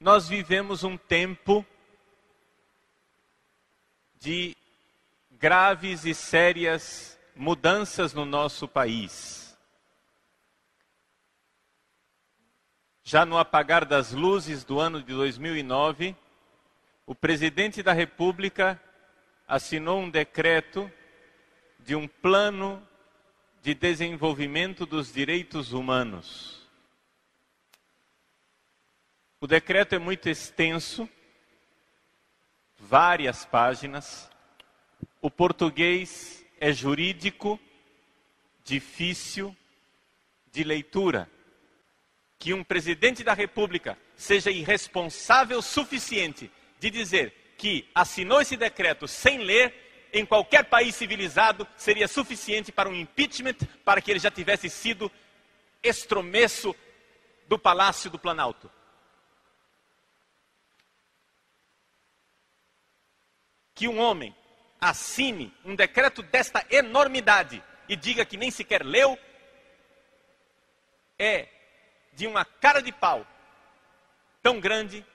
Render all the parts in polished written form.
Nós vivemos um tempo de graves e sérias mudanças no nosso país. Já no apagar das luzes do ano de 2009, o presidente da República assinou um decreto de um plano de desenvolvimento dos direitos humanos. O decreto é muito extenso, várias páginas. O português é jurídico, difícil de leitura. Que um presidente da República seja irresponsável o suficiente de dizer que assinou esse decreto sem ler, em qualquer país civilizado, seria suficiente para um impeachment, para que ele já tivesse sido estromeço do Palácio do Planalto. Que um homem assine um decreto desta enormidade e diga que nem sequer leu, é de uma cara de pau tão grande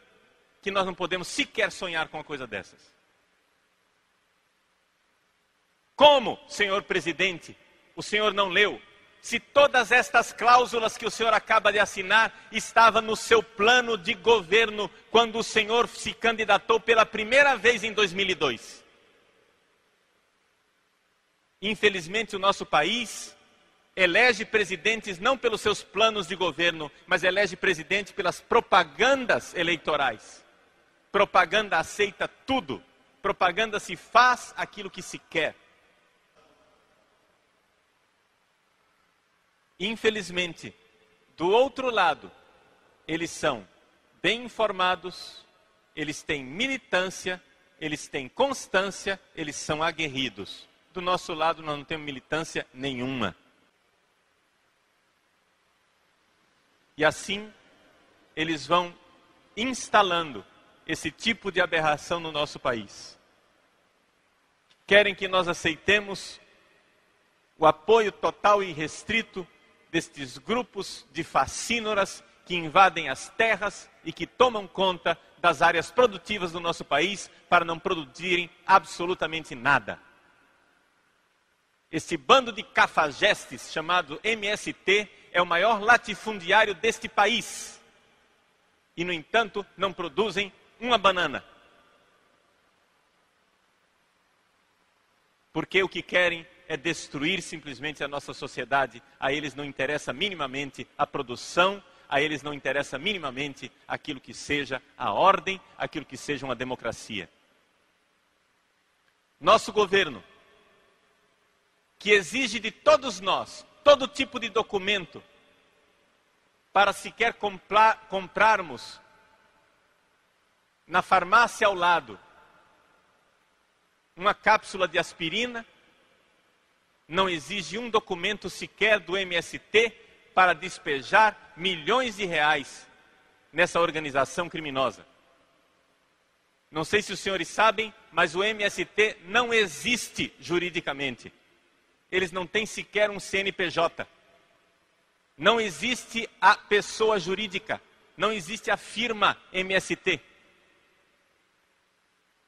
que nós não podemos sequer sonhar com uma coisa dessas. Como, senhor presidente, o senhor não leu? Se todas estas cláusulas que o senhor acaba de assinar estavam no seu plano de governo quando o senhor se candidatou pela primeira vez em 2002. Infelizmente, o nosso país elege presidentes não pelos seus planos de governo, mas elege presidente pelas propagandas eleitorais. Propaganda aceita tudo. Propaganda se faz aquilo que se quer. Infelizmente, do outro lado, eles são bem informados, eles têm militância, eles têm constância, eles são aguerridos. Do nosso lado, nós não temos militância nenhuma. E assim, eles vão instalando esse tipo de aberração no nosso país. Querem que nós aceitemos o apoio total e restrito destes grupos de facínoras que invadem as terras e que tomam conta das áreas produtivas do nosso país para não produzirem absolutamente nada. Este bando de cafajestes chamado MST é o maior latifundiário deste país. E, no entanto, não produzem uma banana. Porque o que querem é destruir simplesmente a nossa sociedade. A eles não interessa minimamente a produção, a eles não interessa minimamente aquilo que seja a ordem, aquilo que seja uma democracia. Nosso governo, que exige de todos nós todo tipo de documento para sequer comprarmos na farmácia ao lado uma cápsula de aspirina, não exige um documento sequer do MST para despejar milhões de reais nessa organização criminosa. Não sei se os senhores sabem, mas o MST não existe juridicamente. Eles não têm sequer um CNPJ. Não existe a pessoa jurídica. Não existe a firma MST.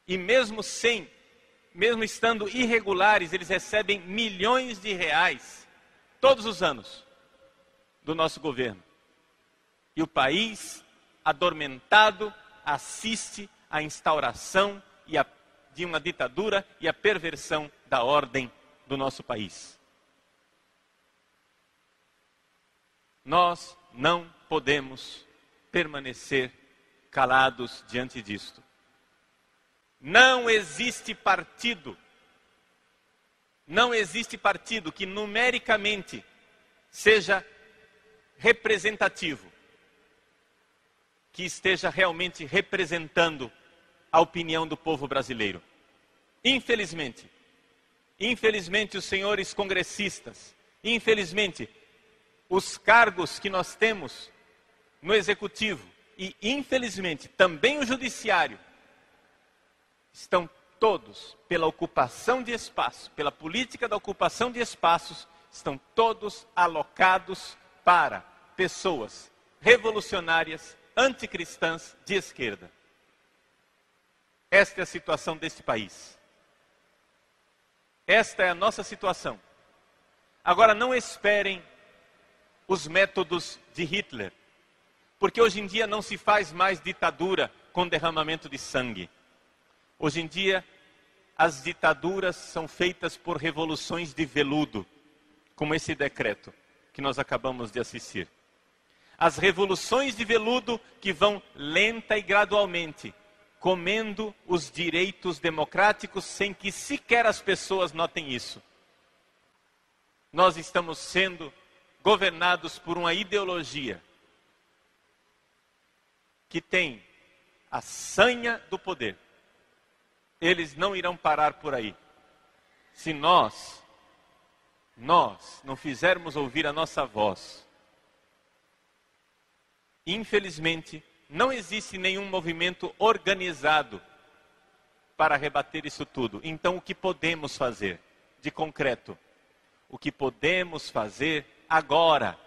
E mesmo estando irregulares, eles recebem milhões de reais todos os anos do nosso governo. E o país, adormentado, assiste à instauração de uma ditadura e à perversão da ordem do nosso país. Nós não podemos permanecer calados diante disto. Não existe partido que numericamente seja representativo, que esteja realmente representando a opinião do povo brasileiro. Infelizmente, os senhores congressistas, infelizmente, os cargos que nós temos no executivo e, infelizmente, também o judiciário, estão todos, pela ocupação de espaço, pela política da ocupação de espaços, estão todos alocados para pessoas revolucionárias, anticristãs de esquerda. Esta é a situação deste país. Esta é a nossa situação. Agora, não esperem os métodos de Hitler, porque hoje em dia não se faz mais ditadura com derramamento de sangue. Hoje em dia, as ditaduras são feitas por revoluções de veludo, como esse decreto que nós acabamos de assistir. As revoluções de veludo que vão lenta e gradualmente comendo os direitos democráticos sem que sequer as pessoas notem isso. Nós estamos sendo governados por uma ideologia que tem a sanha do poder. Eles não irão parar por aí. Se nós não fizermos ouvir a nossa voz, infelizmente, não existe nenhum movimento organizado para rebater isso tudo. Então, o que podemos fazer de concreto? O que podemos fazer agora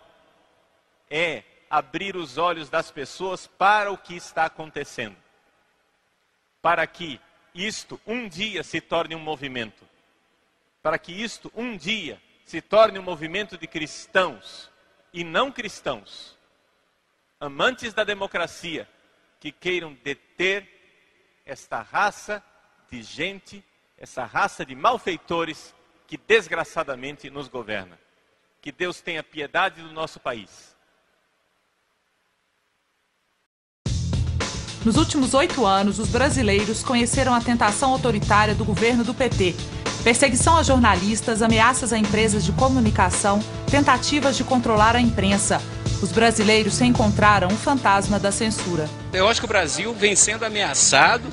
é abrir os olhos das pessoas para o que está acontecendo. Para que isto um dia se torne um movimento. Para que isto um dia se torne um movimento de cristãos e não cristãos, amantes da democracia, que queiram deter esta raça de gente, essa raça de malfeitores que desgraçadamente nos governa. Que Deus tenha piedade do nosso país. Nos últimos 8 anos, os brasileiros conheceram a tentação autoritária do governo do PT. Perseguição a jornalistas, ameaças a empresas de comunicação, tentativas de controlar a imprensa. Os brasileiros se encontraram um fantasma da censura. Eu acho que o Brasil vem sendo ameaçado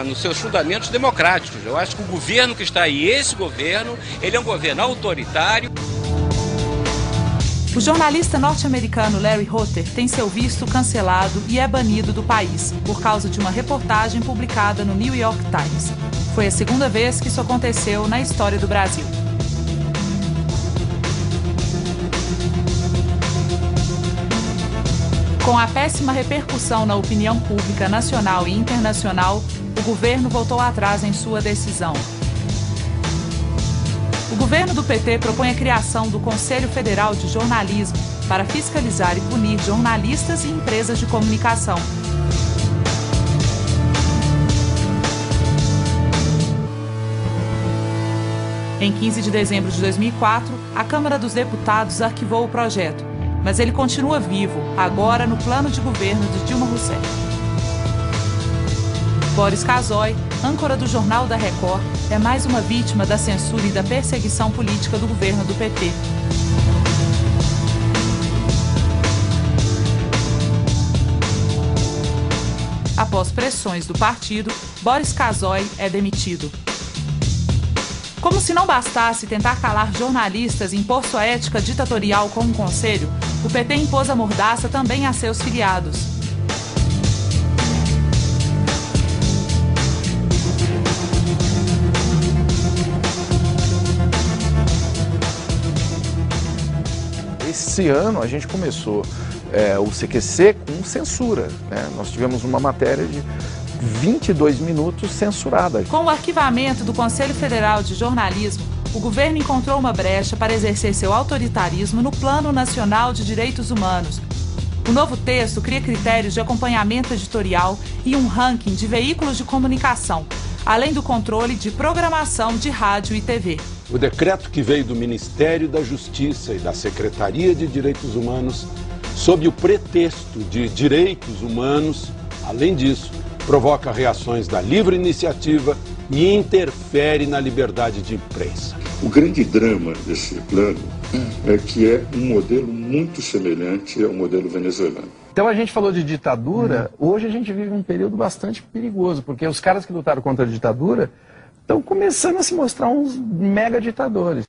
nos seus fundamentos democráticos. Eu acho que o governo que está aí, esse governo, ele é um governo autoritário. O jornalista norte-americano Larry Hotter tem seu visto cancelado e é banido do país por causa de uma reportagem publicada no New York Times. Foi a segunda vez que isso aconteceu na história do Brasil. Com a péssima repercussão na opinião pública nacional e internacional, o governo voltou atrás em sua decisão. O governo do PT propõe a criação do Conselho Federal de Jornalismo para fiscalizar e punir jornalistas e empresas de comunicação. Em 15 de dezembro de 2004, a Câmara dos Deputados arquivou o projeto, mas ele continua vivo, agora no plano de governo de Dilma Rousseff. Boris Casoy, âncora do Jornal da Record, é mais uma vítima da censura e da perseguição política do governo do PT. Após pressões do partido, Boris Casoy é demitido. Como se não bastasse tentar calar jornalistas e impor sua ética ditatorial com um conselho, o PT impôs a mordaça também a seus filiados. Esse ano a gente começou o CQC com censura, né? Nós tivemos uma matéria de 22 minutos censurada. Com o arquivamento do Conselho Federal de Jornalismo, o governo encontrou uma brecha para exercer seu autoritarismo no Plano Nacional de Direitos Humanos. O novo texto cria critérios de acompanhamento editorial e um ranking de veículos de comunicação, além do controle de programação de rádio e TV. O decreto que veio do Ministério da Justiça e da Secretaria de Direitos Humanos, sob o pretexto de direitos humanos, além disso, provoca reações da livre iniciativa e interfere na liberdade de imprensa. O grande drama desse plano é que é um modelo muito semelhante ao modelo venezuelano. Então a gente falou de ditadura, hoje a gente vive um período bastante perigoso, porque os caras que lutaram contra a ditadura estão começando a se mostrar uns mega ditadores.